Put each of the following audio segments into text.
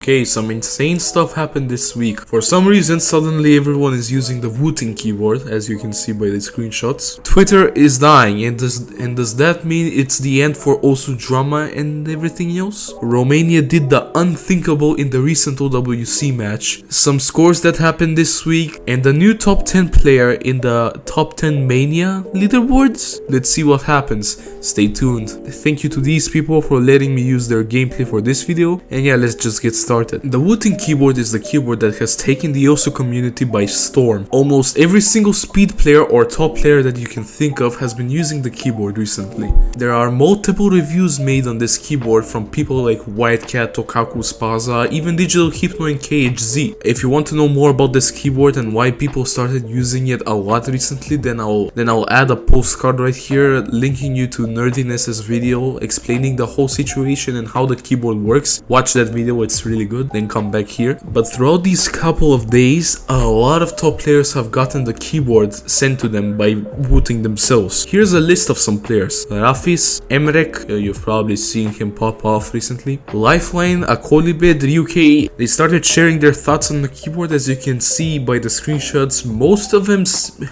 Okay, some insane stuff happened this week. For some reason, suddenly everyone is using the Wooting keyboard, as you can see by the screenshots. Twitter is dying, and does that mean it's the end for OWC Drama and everything else? Romania did the unthinkable in the recent OWC match. Some scores that happened this week, and the new top 10 player in the top 10 Mania leaderboards? Let's see what happens. Stay tuned. Thank you to these people for letting me use their gameplay for this video, and yeah, let's just get started. The Wooting keyboard is the keyboard that has taken the OWC community by storm. Almost every single speed player or top player that you can think of has been using the keyboard recently. There are multiple reviews made on this keyboard from people like Whitecat, Tokaku, Spaza, even Digital Hypno and KHZ. If you want to know more about this keyboard and why people started using it a lot recently, then I'll add a postcard right here linking you to Nerdiness's video explaining the whole situation and how the keyboard works. Watch that video, it's really good, then come back here. But throughout these couple of days, a lot of top players have gotten the keyboard sent to them by Wooting themselves. Here's a list of some players: Rafis, Emrek, you've probably seen him pop off recently, Lifeline, Akolibed, Ryukei. They started sharing their thoughts on the keyboard. As you can see by the screenshots, most of them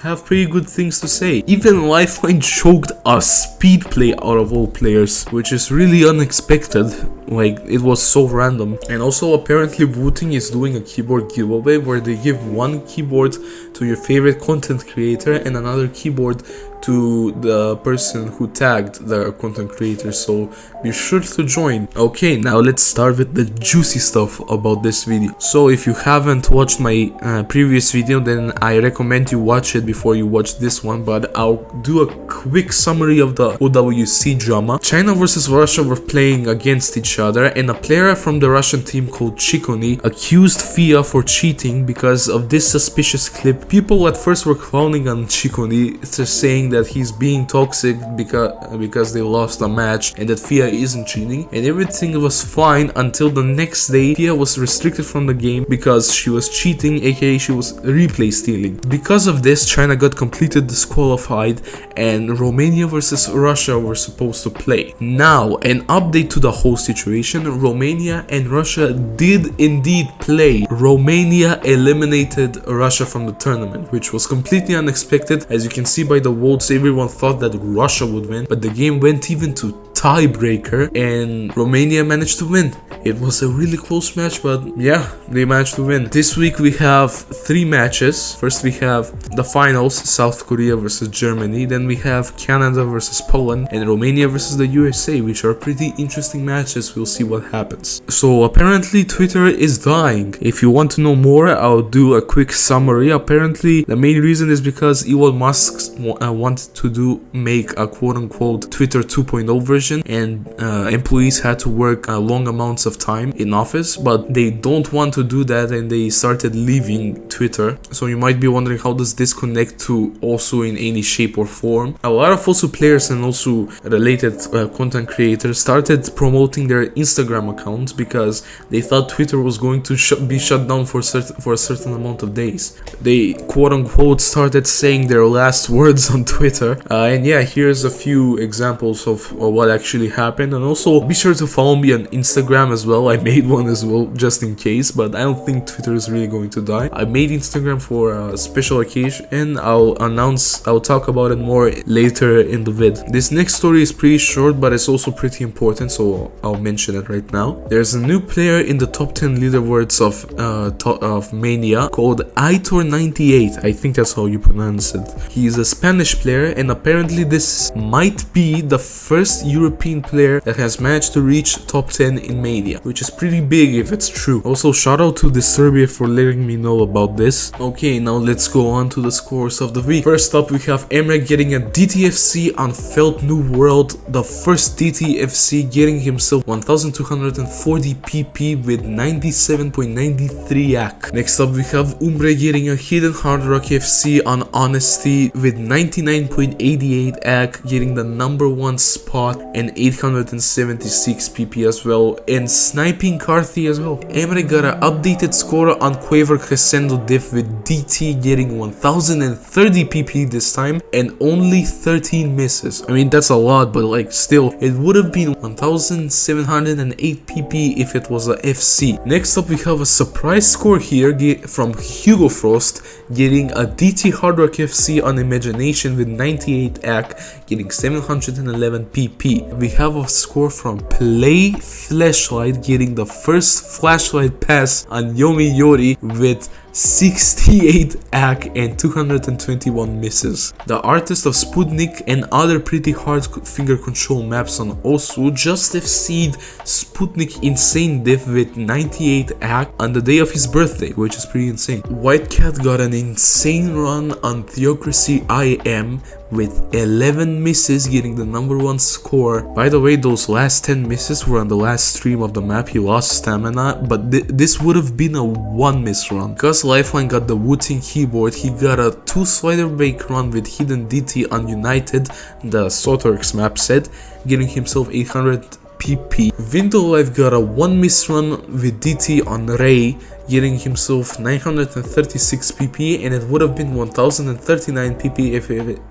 have pretty good things to say. Even Lifeline choked a speed play out of all players, which is really unexpected. Like, it was so random. And also apparently Wooting is doing a keyboard giveaway where they give one keyboard to your favorite content creator and another keyboard to the person who tagged the content creator, so be sure to join. Okay, now let's start with the juicy stuff about this video. So if you haven't watched my previous video, then I recommend you watch it before you watch this one, but I'll do a quick summary of the OWC Drama. China versus Russia were playing against each other, and a player from the Russian team called Chikoni accused FIA for cheating because of this suspicious clip. People at first were clowning on Chikoni, saying that he's being toxic because they lost a match and that FIA isn't cheating, and everything was fine until the next day. FIA was restricted from the game because she was cheating, aka she was replay stealing. Because of this, China got completely disqualified and Romania versus Russia were supposed to play. Now, an update to the whole situation: Romania and Russia did indeed play. Romania eliminated Russia from the tournament, which was completely unexpected. As you can see by the votes, everyone thought that Russia would win, but the game went even to tiebreaker and Romania managed to win. It was a really close match, but yeah, they managed to win. This week we have 3 matches. First we have the finals, South Korea versus Germany, then we have Canada versus Poland, and Romania versus the USA, which are pretty interesting matches. We'll see what happens. So apparently Twitter is dying. If you want to know more, I'll do a quick summary. Apparently the main reason is because Elon Musk wanted to make a quote-unquote Twitter 2.0 version, and employees had to work long amounts of time in office, but they don't want to do that and they started leaving Twitter. So you might be wondering, how does this connect to also in any shape or form? A lot of also players and also related content creators started promoting their Instagram accounts because they thought Twitter was going to be shut down for a certain amount of days. They quote-unquote started saying their last words on Twitter, and yeah, here's a few examples of what actually happened. And also be sure to follow me on Instagram as well. I made one as well just in case, but I don't think Twitter is really going to die. I made Instagram for a special occasion and I'll talk about it more later in the vid. This next story is pretty short, but it's also pretty important, so I'll mention it right now. There's a new player in the top 10 leaderboards of Mania called Aitor98. I think that's how you pronounce it. He is a Spanish player, and apparently this might be the first European player that has managed to reach top 10 in Mania, which is pretty big if it's true. Also, shout out to Disturbia for letting me know about this. Okay, now let's go on to the scores of the week. First up, we have Emrek getting a DTFC on Felt New World, the first DTFC, getting himself 1240 PP with 97.93 AC. Next up, we have Umbre getting a Hidden Hard Rock FC on Honesty with 99.88 AC, getting the #1 spot. and 876 PP as well, and sniping Carthy as well. Emre got an updated score on Quaver Crescendo diff with DT getting 1030 PP this time and only 13 misses. I mean, that's a lot, but like still, it would have been 1708 PP if it was a FC. Next up, we have a surprise score here from Hugo Frost, getting a DT Hard Rock FC on Imagination with 98 AC, getting 711 PP. We have a score from Play Flashlight, getting the first flashlight pass on Yomi Yori with 68 AC and 221 misses. The artist of Sputnik and other pretty hard finger control maps on OWC just FC'd Sputnik Insane Diff with 98 AC on the day of his birthday, which is pretty insane. White Cat got an insane run on Theocracy IM with 11 misses, getting the #1 score. By the way, those last 10 misses were on the last stream of the map. He lost stamina, but this would have been a 1 miss run. Because Lifeline got the Wooting keyboard, he got a 2 slider break run with Hidden DT on United, the Sotorx map set, getting himself 800 PP. Vindolife got a 1 miss run with DT on Ray, getting himself 936 PP, and it would have been 1039 PP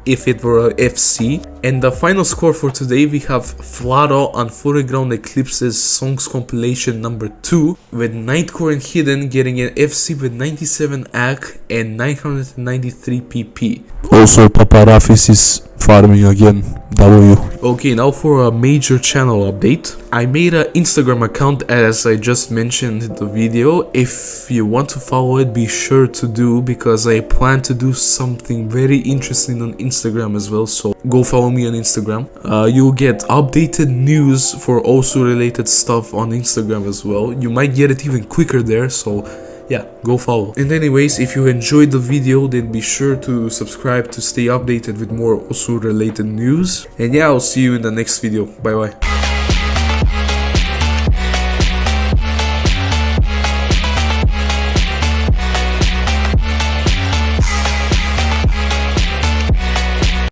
if it were a FC. And the final score for today, we have Flaro on Foreground Eclipse's songs compilation #2 with Nightcore and Hidden getting an FC with 97 AC and 993 PP. Also, Papa Rafis is farming again. W. Okay, now for a major channel update. I made an Instagram account as I just mentioned in the video. If you want to follow it, be sure to do, because I plan to do something very interesting on Instagram as well, so go follow me on Instagram. You'll get updated news for also related stuff on Instagram as well. You might get it even quicker there, so yeah, go follow. And anyways, if you enjoyed the video, then be sure to subscribe to stay updated with more OWC related news. And yeah, I'll see you in the next video. Bye bye.